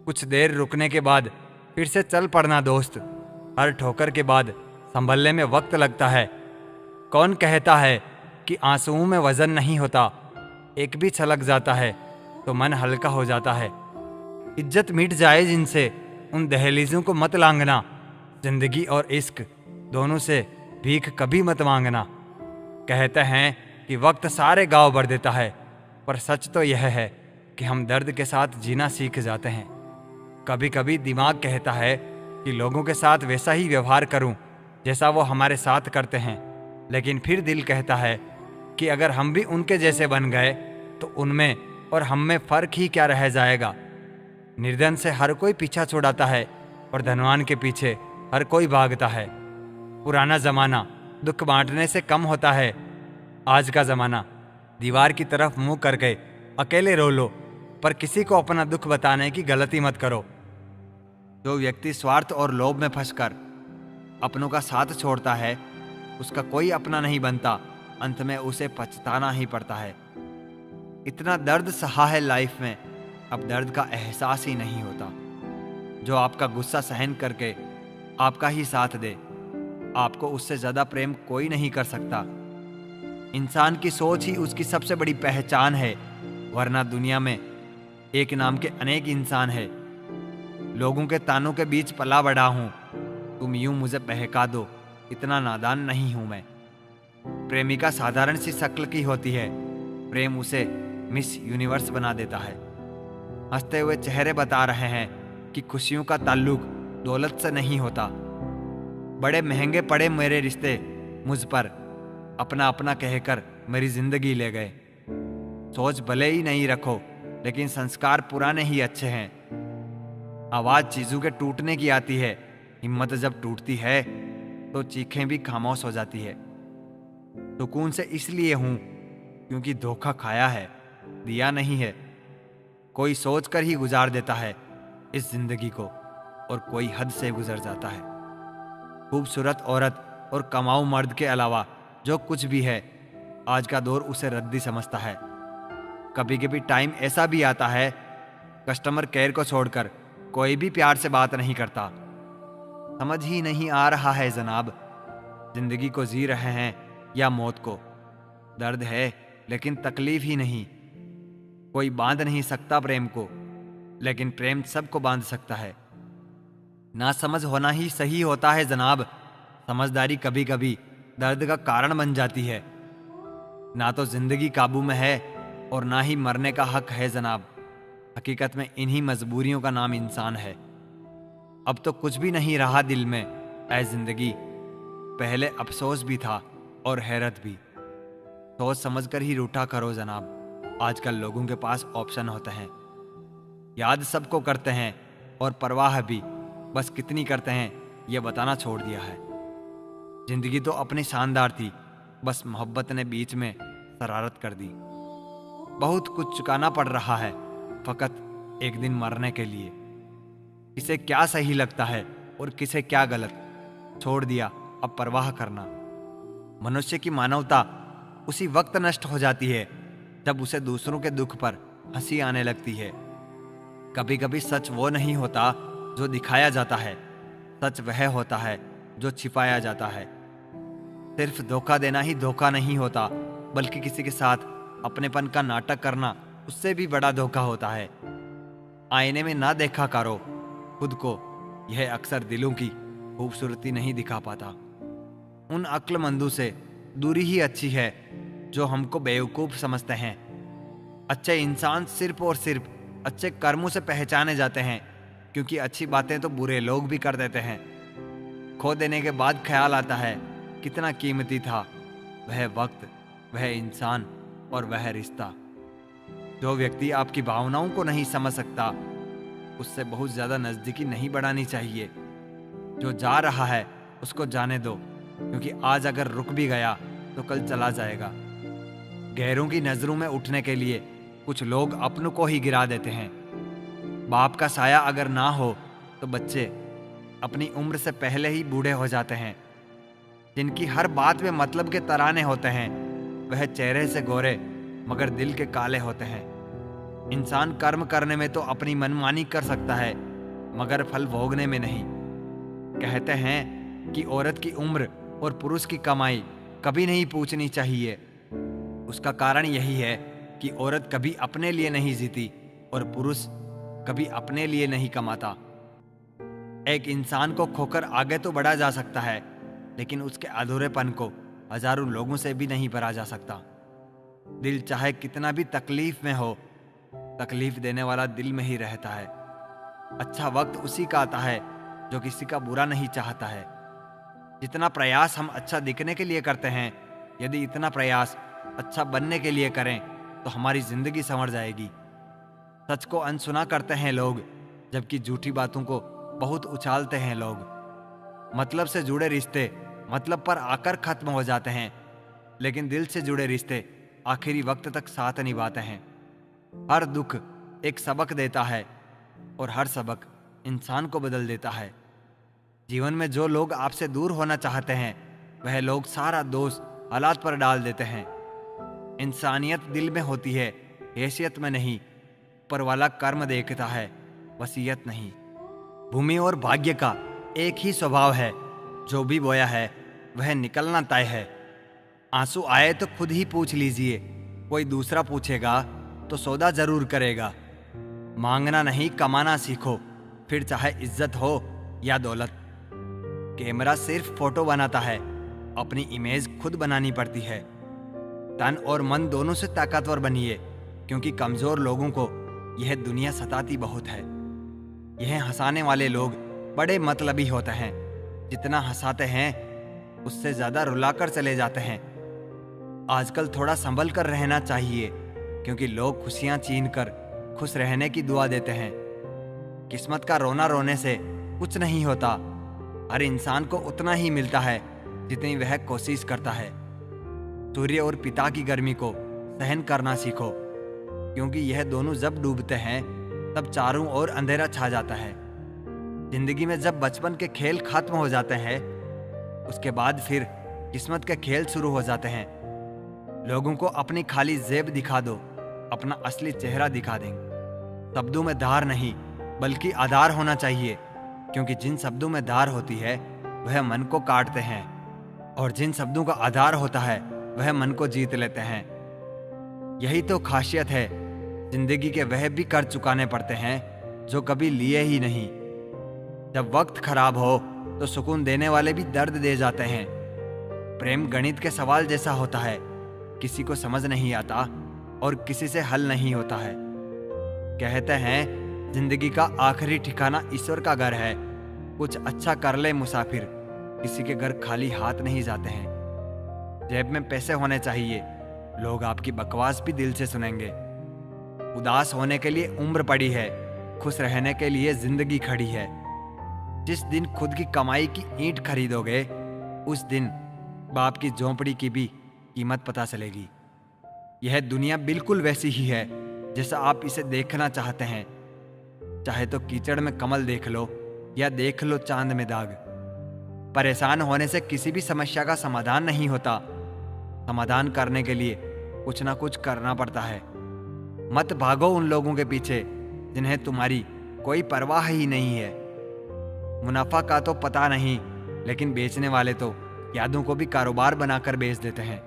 कुछ देर रुकने के बाद फिर से चल पड़ना दोस्त। हर ठोकर के बाद संभलने में वक्त लगता है। कौन कहता है कि आंसुओं में वजन नहीं होता। एक भी छलक जाता है तो मन हल्का हो जाता है। इज्जत मिट जाए जिनसे उन दहलीजों को मत लांघना। जिंदगी और इश्क दोनों से भीख कभी मत मांगना। कहते हैं कि वक्त सारे गाँव भर देता है, पर सच तो यह है कि हम दर्द के साथ जीना सीख जाते हैं। कभी कभी दिमाग कहता है कि लोगों के साथ वैसा ही व्यवहार करूं जैसा वो हमारे साथ करते हैं, लेकिन फिर दिल कहता है कि अगर हम भी उनके जैसे बन गए तो उनमें और हम में फर्क ही क्या रह जाएगा। निर्धन से हर कोई पीछा छुड़ाता है और धनवान के पीछे हर कोई भागता है। पुराना जमाना दुख बांटने से कम होता है। आज का जमाना दीवार की तरफ मुंह करके अकेले रो लो, पर किसी को अपना दुख बताने की गलती मत करो। जो व्यक्ति स्वार्थ और लोभ में फंसकर अपनों का साथ छोड़ता है उसका कोई अपना नहीं बनता। अंत में उसे पछताना ही पड़ता है। इतना दर्द सहा है लाइफ में, अब दर्द का एहसास ही नहीं होता। जो आपका गुस्सा सहन करके आपका ही साथ दे, आपको उससे ज्यादा प्रेम कोई नहीं कर सकता। इंसान की सोच ही उसकी सबसे बड़ी पहचान है, वरना दुनिया में एक नाम के अनेक इंसान है। लोगों के तानों के बीच पला बड़ा हूं, तुम यूं मुझे बहका दो, इतना नादान नहीं हूं मैं। प्रेमिका साधारण सी शक्ल की होती है, प्रेम उसे मिस यूनिवर्स बना देता है। हंसते हुए चेहरे बता रहे हैं कि खुशियों का ताल्लुक दौलत से नहीं होता। बड़े महंगे पड़े मेरे रिश्ते मुझ पर, अपना अपना कहकर मेरी जिंदगी ले गए। सोच भले ही नहीं रखो, लेकिन संस्कार पुराने ही अच्छे हैं। आवाज चीजों के टूटने की आती है, हिम्मत जब टूटती है तो चीखें भी खामोश हो जाती है। सुकून से इसलिए हूं क्योंकि धोखा खाया है, दिया नहीं है। कोई सोच कर ही गुजार देता है इस जिंदगी को, और कोई हद से गुजर जाता है। खूबसूरत औरत और कमाऊ मर्द के अलावा जो कुछ भी है, आज का दौर उसे रद्दी समझता है। कभी कभी टाइम ऐसा भी आता है, कस्टमर केयर को छोड़कर कोई भी प्यार से बात नहीं करता। समझ ही नहीं आ रहा है जनाब, जिंदगी को जी रहे हैं या मौत को। दर्द है लेकिन तकलीफ ही नहीं। कोई बांध नहीं सकता प्रेम को, लेकिन प्रेम सबको बांध सकता है। ना समझ होना ही सही होता है जनाब। समझदारी कभी कभी दर्द का कारण बन जाती है। ना तो जिंदगी काबू में है और ना ही मरने का हक है जनाब। हकीकत में इन्हीं मजबूरियों का नाम इंसान है। अब तो कुछ भी नहीं रहा दिल में ऐ जिंदगी, पहले अफसोस भी था और हैरत भी। सोच समझ कर ही रूठा करो जनाब। आजकल लोगों के पास ऑप्शन होते हैं, याद सबको करते हैं और परवाह भी, बस कितनी करते हैं ये बताना छोड़ दिया है। जिंदगी तो अपनी शानदार थी, बस मोहब्बत ने बीच में शरारत कर दी। बहुत कुछ चुकाना पड़ रहा है फकत एक दिन मरने के लिए। किसे क्या सही लगता है और किसे क्या गलत, छोड़ दिया अब परवाह करना। मनुष्य की मानवता उसी वक्त नष्ट हो जाती है जब उसे दूसरों के दुख पर हंसी आने लगती है। कभी कभी सच वो नहीं होता जो दिखाया जाता है, सच वह होता है जो छिपाया जाता है। सिर्फ धोखा देना ही धोखा नहीं होता, बल्कि किसी के साथ अपनेपन का नाटक करना उससे भी बड़ा धोखा होता है। आईने में ना देखा करो खुद को, यह अक्सर दिलों की खूबसूरती नहीं दिखा पाता। उन अक्लमंदों से दूरी ही अच्छी है जो हमको बेवकूफ समझते हैं। अच्छे इंसान सिर्फ और सिर्फ अच्छे कर्मों से पहचाने जाते हैं, क्योंकि अच्छी बातें तो बुरे लोग भी कर देते हैं। खो देने के बाद ख्याल आता है कितना कीमती था वह वक्त, वह इंसान और वह रिश्ता। जो व्यक्ति आपकी भावनाओं को नहीं समझ सकता उससे बहुत ज्यादा नजदीकी नहीं बढ़ानी चाहिए। जो जा रहा है उसको जाने दो, क्योंकि आज अगर रुक भी गया तो कल चला जाएगा। गैरों की नजरों में उठने के लिए कुछ लोग अपनों को ही गिरा देते हैं। बाप का साया अगर ना हो तो बच्चे अपनी उम्र से पहले ही बूढ़े हो जाते हैं। जिनकी हर बात में मतलब के तराने होते हैं, वह चेहरे से गोरे मगर दिल के काले होते हैं। इंसान कर्म करने में तो अपनी मनमानी कर सकता है, मगर फल भोगने में नहीं। कहते हैं कि औरत की उम्र और पुरुष की कमाई कभी नहीं पूछनी चाहिए। उसका कारण यही है कि औरत कभी अपने लिए नहीं जीती और पुरुष कभी अपने लिए नहीं कमाता। एक इंसान को खोकर आगे तो बढ़ा जा सकता है, लेकिन उसके अधूरेपन को हजारों लोगों से भी नहीं भरा जा सकता। दिल चाहे कितना भी तकलीफ में हो, तकलीफ देने वाला दिल में ही रहता है। अच्छा वक्त उसी का आता है जो किसी का बुरा नहीं चाहता है। जितना प्रयास हम अच्छा दिखने के लिए करते हैं, यदि इतना प्रयास अच्छा बनने के लिए करें तो हमारी जिंदगी संवर जाएगी। सच को अनसुना करते हैं लोग, जबकि झूठी बातों को बहुत उछालते हैं लोग। मतलब से जुड़े रिश्ते मतलब पर आकर खत्म हो जाते हैं, लेकिन दिल से जुड़े रिश्ते आखिरी वक्त तक साथ निभाते हैं। हर दुख एक सबक देता है और हर सबक इंसान को बदल देता है। जीवन में जो लोग आपसे दूर होना चाहते हैं, वह लोग सारा दोष हालात पर डाल देते हैं। इंसानियत दिल में होती है, हैसियत में नहीं। ऊपर वाला कर्म देखता है, वसीयत नहीं। भूमि और भाग्य का एक ही स्वभाव है, जो भी बोया है वह निकलना तय है। आंसू आए तो खुद ही पूछ लीजिए, कोई दूसरा पूछेगा तो सौदा जरूर करेगा। मांगना नहीं कमाना सीखो, फिर चाहे इज्जत हो या दौलत। कैमरा सिर्फ फोटो बनाता है, अपनी इमेज खुद बनानी पड़ती है। तन और मन दोनों से ताकतवर बनिए, क्योंकि कमजोर लोगों को यह दुनिया सताती बहुत है। यह हंसाने वाले लोग बड़े मतलबी होते हैं। जितना हंसाते हैं उससे ज्यादा रुलाकर चले जाते हैं। आजकल थोड़ा संभल कर रहना चाहिए, क्योंकि लोग खुशियां छीन कर खुश रहने की दुआ देते हैं। किस्मत का रोना रोने से कुछ नहीं होता। हर इंसान को उतना ही मिलता है जितनी वह कोशिश करता है। सूर्य और पिता की गर्मी को सहन करना सीखो, क्योंकि यह दोनों जब डूबते हैं तब चारों ओर अंधेरा छा जाता है। जिंदगी में जब बचपन के खेल खत्म हो जाते हैं, उसके बाद फिर किस्मत के खेल शुरू हो जाते हैं। लोगों को अपनी खाली जेब दिखा दो, अपना असली चेहरा दिखा देंगे। शब्दों में धार नहीं बल्कि आधार होना चाहिए, क्योंकि जिन शब्दों में धार होती है वह मन को काटते हैं, और जिन शब्दों का आधार होता है वह मन को जीत लेते हैं। यही तो खासियत है। जिंदगी के वह भी कर चुकाने पड़ते हैं जो कभी लिए ही नहीं। जब वक्त खराब हो तो सुकून देने वाले भी दर्द दे जाते हैं। प्रेम गणित के सवाल जैसा होता है, किसी को समझ नहीं आता और किसी से हल नहीं होता है। कहते हैं जिंदगी का आखिरी ठिकाना ईश्वर का घर है। कुछ अच्छा कर ले मुसाफिर, किसी के घर खाली हाथ नहीं जाते हैं। जेब में पैसे होने चाहिए, लोग आपकी बकवास भी दिल से सुनेंगे। उदास होने के लिए उम्र पड़ी है, खुश रहने के लिए जिंदगी खड़ी है। जिस दिन खुद की कमाई की ईंट खरीदोगे, उस दिन बाप की झोंपड़ी की भी कीमत पता चलेगी। यह दुनिया बिल्कुल वैसी ही है जैसा आप इसे देखना चाहते हैं। चाहे तो कीचड़ में कमल देख लो या देख लो चांद में दाग। परेशान होने से किसी भी समस्या का समाधान नहीं होता। समाधान करने के लिए कुछ ना कुछ करना पड़ता है। मत भागो उन लोगों के पीछे जिन्हें तुम्हारी कोई परवाह ही नहीं है। मुनाफा का तो पता नहीं, लेकिन बेचने वाले तो यादों को भी कारोबार बनाकर बेच देते हैं।